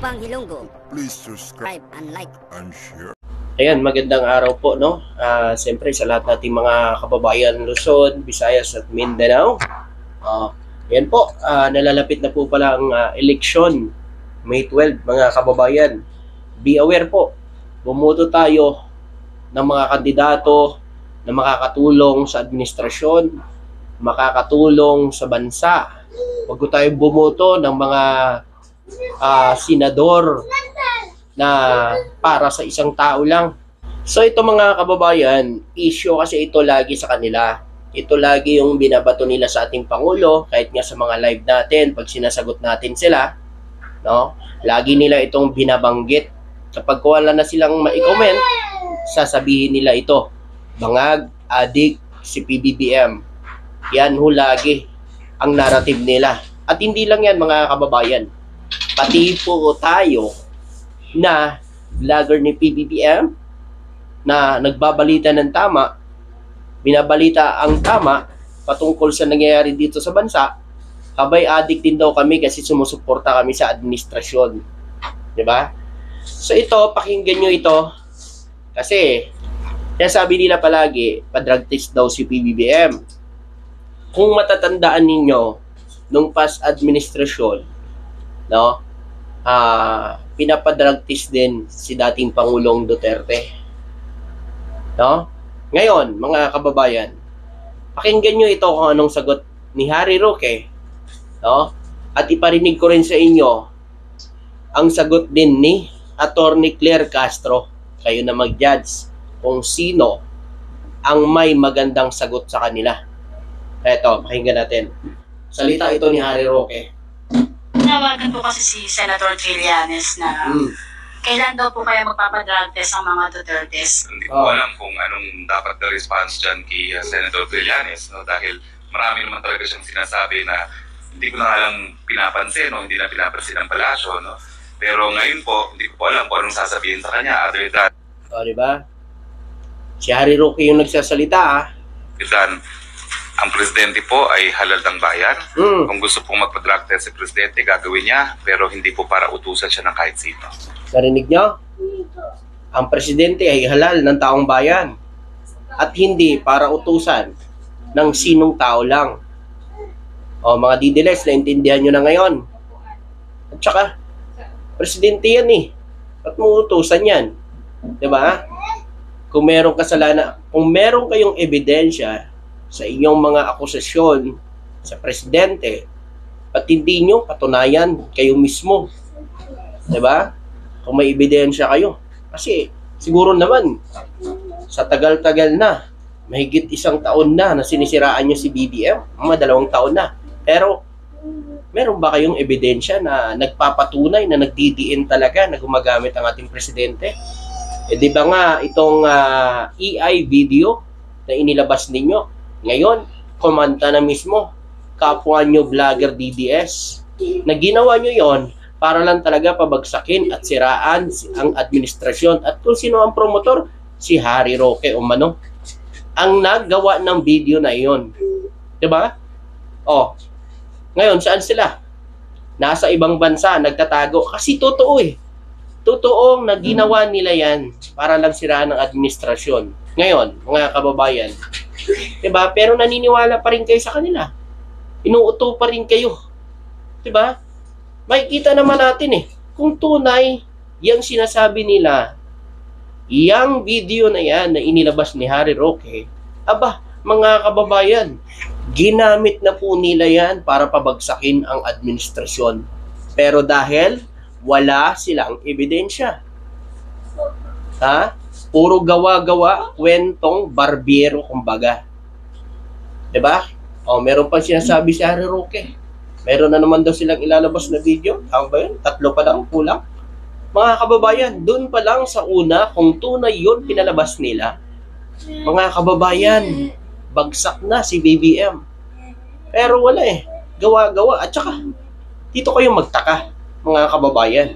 Bang Ilonggo. Please subscribe And like. and share. Ayan, magandang araw po, no? Siyempre, sa lahat nating mga kababayan Luzon, Visayas at Mindanao. Ayan po, nalalapit na po pala ang eleksyon, May 12, mga kababayan. Be aware po, bumoto tayo ng mga kandidato na makakatulong sa administrasyon, makakatulong sa bansa. Huwag ko tayo bumoto ng mga senador na para sa isang tao lang. So ito mga kababayan, issue kasi ito lagi sa kanila. Ito lagi yung binabato nila sa ating Pangulo, kahit nga sa mga live natin, pag sinasagot natin sila, no? Lagi nila itong binabanggit. Kapag wala na silang ma-comment, sasabihin nila ito, bangag, adik, si PBBM. Yan ho lagi ang narrative nila. At hindi lang yan mga kababayan. Pati po tayo na vlogger ni PBBM na nagbabalita ng tama, binabalita ang tama patungkol sa nangyayari dito sa bansa, habay adik din daw kami kasi sumusuporta kami sa administrasyon. Diba? So ito, pakinggan nyo ito kasi kaya sabi nila palagi, pa-drug test daw si PBBM. Kung matatandaan ninyo, nung past administrasyon, no, pinapadrug test din si dating Pangulong Duterte. No? Ngayon, mga kababayan, pakinggan nyo ito kung anong sagot ni Harry Roque. No? At iparinig ko rin sa inyo ang sagot din ni Attorney Claire Castro. Kayo na mag-judge kung sino ang may magandang sagot sa kanila. Eto, pakinggan natin. Salita ito ni Harry Roque. Nawagan po kasi si Senator Trillanes na kailan daw po kaya magpapadrug test ang mga Dutertes. Hindi ko alam kung anong dapat na response dyan kay Senator Trillanes, no? Dahil marami naman talaga siyang sinasabi na hindi ko na alam pinapansin, no? Hindi na pinapansin ng palasyo. No? Pero ngayon po, hindi ko po alam kung anong sasabihin sa kanya other than diba? Si Harry Roque yung nagsasalita, ang presidente po ay halal ng bayan. Kung gusto pong magpa-drug test si presidente, gagawin niya, pero hindi po para utusan siya ng kahit sino. Narinig nyo? Ang presidente ay halal ng taong bayan at hindi para utusan ng sinong tao lang. O mga didiles, naintindihan nyo na ngayon. At saka, presidente yan eh. At mo utusan yan. Diba? Kung merong kasalanan, kung meron kayong ebidensya sa inyong mga akusasyon sa presidente at hindi nyo patunayan kayo mismo. Diba? Kung may ebidensya kayo. Kasi siguro naman sa tagal-tagal na, mahigit 1 taon na sinisiraan nyo si BBM, mga 2 taon na. Pero meron ba kayong ebidensya na nagpapatunay na nagdidiin talaga na gumagamit ang ating presidente? Di ba nga itong EI video na inilabas ninyo, ngayon, komanta na mismo, kapwa nyo vlogger DDS, na ginawa nyo yon para lang talaga pabagsakin at siraan ang administrasyon. At kung sino ang promotor, si Harry Roque umano, ang naggawa ng video na iyon. Diba? O, ngayon, saan sila? Nasa ibang bansa, nagtatago. Kasi totoo eh. Totoong na ginawa nila yan para lang siraan ang administrasyon. Ngayon, mga kababayan, diba? Pero naniniwala pa rin kayo sa kanila. Inuuto pa rin kayo. Diba? Makikita naman natin eh. Kung tunay, yung sinasabi nila, yung video na yan na inilabas ni Harry Roque, aba, mga kababayan, ginamit na po nila yan para pabagsakin ang administrasyon. Pero dahil wala silang ebidensya. Ha? Puro gawa-gawa, kwentong barbero kumbaga. Diba? O, meron pang sinasabi si Harry Roque. Meron na naman daw silang ilalabas na video. Tama ba yun? 3 pa lang, kulang. Mga kababayan, dun pa lang sa una, kung tunay yun pinalabas nila, mga kababayan, bagsak na si BBM. Pero wala eh. Gawa-gawa. At saka, dito kayo magtaka, mga kababayan.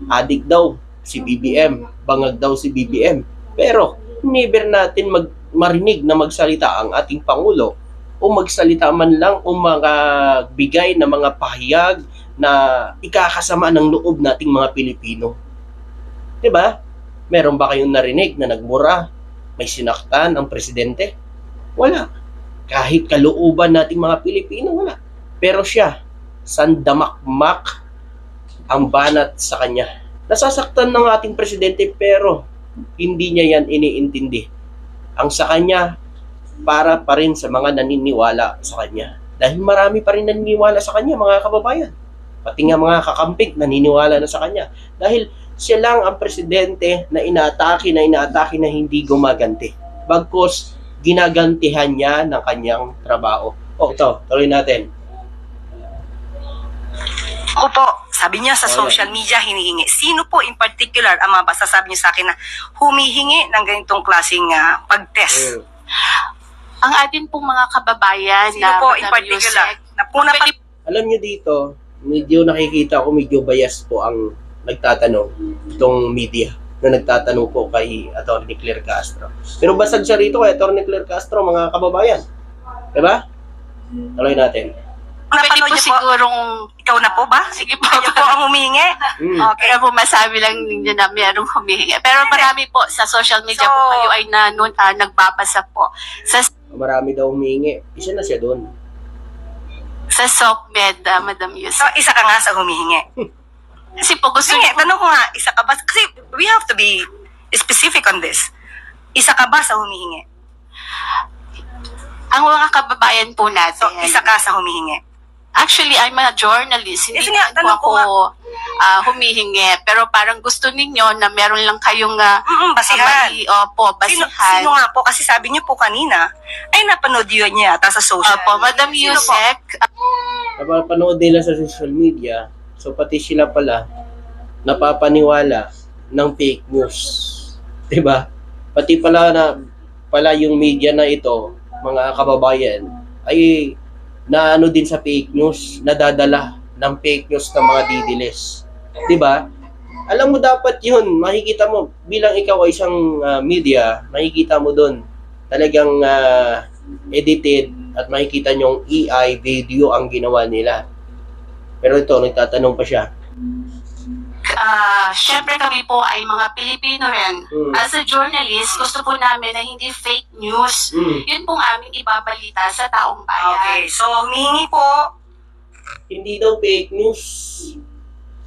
Adik daw si BBM, bangag daw si BBM. Pero never natin marinig na magsalita ang ating Pangulo o magsalita man lang o magbigay ng mga pahayag na ikakasama ng loob nating mga Pilipino. 'Di ba? Meron ba kayong narinig na nagmura, may sinaktan ang presidente? Wala. Kahit kalooban nating mga Pilipino, wala. Pero siya, sandamakmak ang banat sa kanya. Nasasaktan ng ating presidente pero hindi niya yan iniintindi. Ang sa kanya, para pa rin sa mga naniniwala sa kanya. Dahil marami pa rin naniniwala sa kanya, mga kababayan. Pati nga mga kakampik naniniwala na sa kanya. Dahil siya lang ang presidente na inaatake na hindi gumaganti. Bagkus, ginagantihan niya ng kanyang trabaho. Ito, tuloy natin. Opo, sabi niya sa social media hinihingi. Sino po in particular ang mga masasabi niyo sa akin na humihingi ng ganitong klaseng pag-test? Ang atin pong mga kababayan Sino po in particular? Alam niyo dito, medyo nakikita ko medyo bias po ang nagtatanong, itong media na nagtatanong po kay Atty. Claire Castro. Pero basag siya rito kay Atty. Claire Castro, mga kababayan. Diba? Tuloy natin. Napanood niyo po sigurong ikaw na po ba? sige po. Kayo po ang humingi? Okay. Kaya po masabi lang ninyo na mayroong humihingi. Pero marami po sa social media So, po kayo ay nagbabasa po. Marami daw humingi. Isa na siya doon. Sa SOCMED, Madam Yus. So, isa ka nga sa humihingi. Kasi po gusto Sige, niyo po, tanong ko nga, isa ka ba? Kasi we have to be specific on this. Isa ka ba sa humihingi? ang mga kababayan po natin. So, isa ka sa humihingi. Actually, I'm a journalist. Hindi Sige nga, po tanong ko ako humihingi. Pero parang gusto ninyo na meron lang kayong basihan. basihan. Sino nga po? Kasi sabi niyo po kanina, ay napanood yun niya yata sa social. Opo, Madam Sino po? Yusek. Napapanood nila sa social media, so pati sila pala napapaniwala ng fake news. 'Di ba? Pati pala yung media na ito, mga kababayan, ay na din sa fake news, nadadala ng fake news ng mga didiles. 'Di ba? Alam mo dapat 'yun, makikita mo bilang ikaw ay isang media, makikita mo doon talagang edited at makikita nyong AI video ang ginawa nila. Pero ito, nagtatanong pa siya. Syempre kami po ay mga Pilipino rin. As a journalist, gusto po namin na hindi fake news. Yun pong aming ibabalita sa taong bayan. Okay, so humingi po. Hindi daw fake news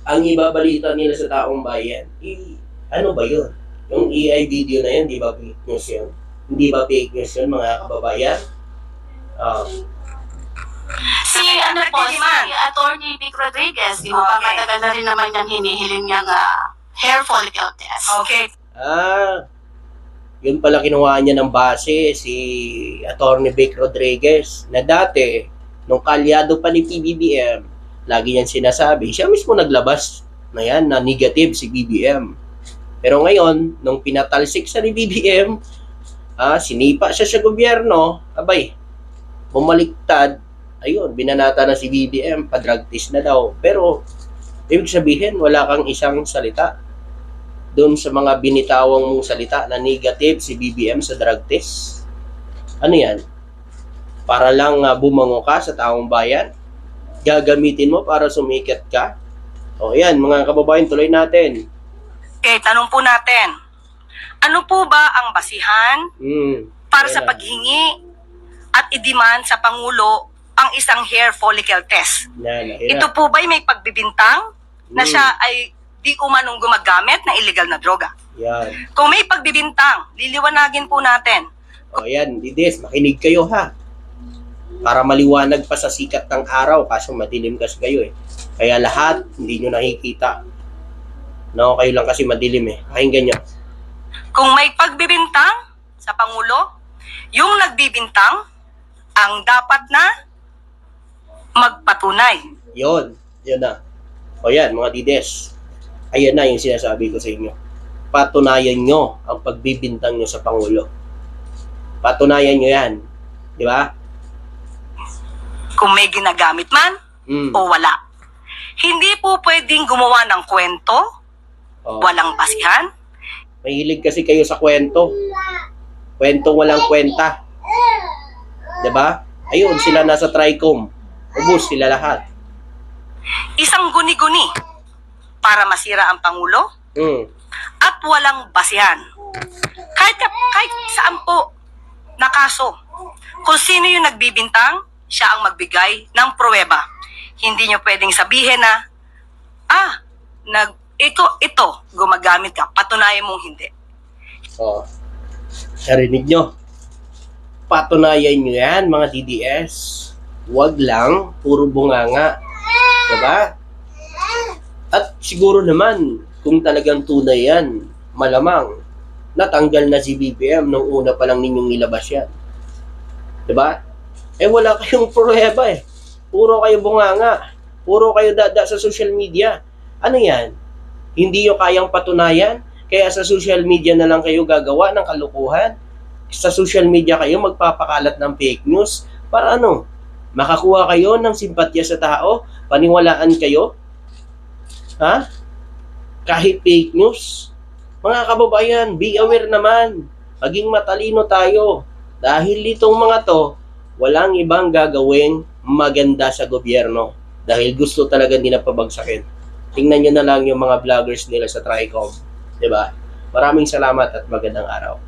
ang ibabalita nila sa taong bayan. Ano ba yun? Yung AI video na yun, di ba fake news yun? Hindi ba fake news yun, mga kababayan? Si Atty. Vic Rodriguez, di ba matagal na rin naman niyang hinihiling niyang hair follicle test. Okay. Yun pala kinuha niya ng base si Atty. Vic Rodriguez na dati, nung kalyado pa ni PBBM, lagi yan sinasabi, siya mismo naglabas na yan na negative si BBM. Pero ngayon, nung pinatalsik sa ni BBM, sinipa siya sa gobyerno, abay, bumaliktad, ayun, binanata na si BBM, pa-drug test na daw. Pero, ibig sabihin, wala kang isang salita doon sa mga binitawang mong salita na negative si BBM sa drug test. Ano yan? Para lang bumango ka sa taong bayan? Gagamitin mo para sumikat ka? O yan, mga kababayan, tuloy natin. Okay, tanong po natin. Ano po ba ang basihan para sa paghingi at i-demand sa Pangulo ang isang hair follicle test? Ito po ba'y may pagbibintang na siya ay di umanong gumagamit ng illegal na droga? Yan. Kung may pagbibintang, liliwanagin po natin. O yan, Dides, makinig kayo ha. Para maliwanag pa sa sikat ng araw, kaso madilim kasi kayo eh. Kaya lahat, hindi nyo nakikita. No, kayo lang kasi madilim eh. Pakinggan nyo. Kung may pagbibintang sa Pangulo, yung nagbibintang ang dapat na magpatunay. Yun na. O yan, mga Dides. Ayan na yung sinasabi ko sa inyo. Patunayan nyo ang pagbibintang nyo sa Pangulo. Patunayan nyo yan. Di ba? Kung may ginagamit man o wala. Hindi po pwedeng gumawa ng kwento, walang basihan. Mahilig kasi kayo sa kwento. Kwentong walang kwenta. Di ba? Ayun, sila nasa TRICOM. Ubus sila lahat. Isang guni-guni para masira ang Pangulo at walang basihan. Kahit saan po na kaso, kung sino yung nagbibintang, siya ang magbigay ng pruweba. Hindi nyo pwedeng sabihin na, ito, gumagamit ka. Patunayan mong hindi. Narinig nyo? Patunayan nyo yan, mga DDS. Huwag lang, puro bunganga. Diba? At siguro naman, kung talagang tunay yan, malamang, natanggal na si BBM nung una pa lang ninyong ilabas yan. Diba? Wala kayong pruweba eh. Puro kayo bunganga. Puro kayo dada sa social media. Ano yan? Hindi nyo kayang patunayan? Kaya sa social media na lang kayo gagawa ng kalukuhan? Sa social media kayo magpapakalat ng fake news? Para ano? Makakuha kayo ng simpatya sa tao? Paniwalaan kayo? Ha? Kahit fake news? Mga kababayan, be aware naman. Maging matalino tayo. Dahil itong mga to, walang ibang gagawin maganda sa gobyerno. Dahil gusto talaga nila pabagsakin. Tingnan nyo na lang yung mga vloggers nila sa Tricom. Diba? Maraming salamat at magandang araw.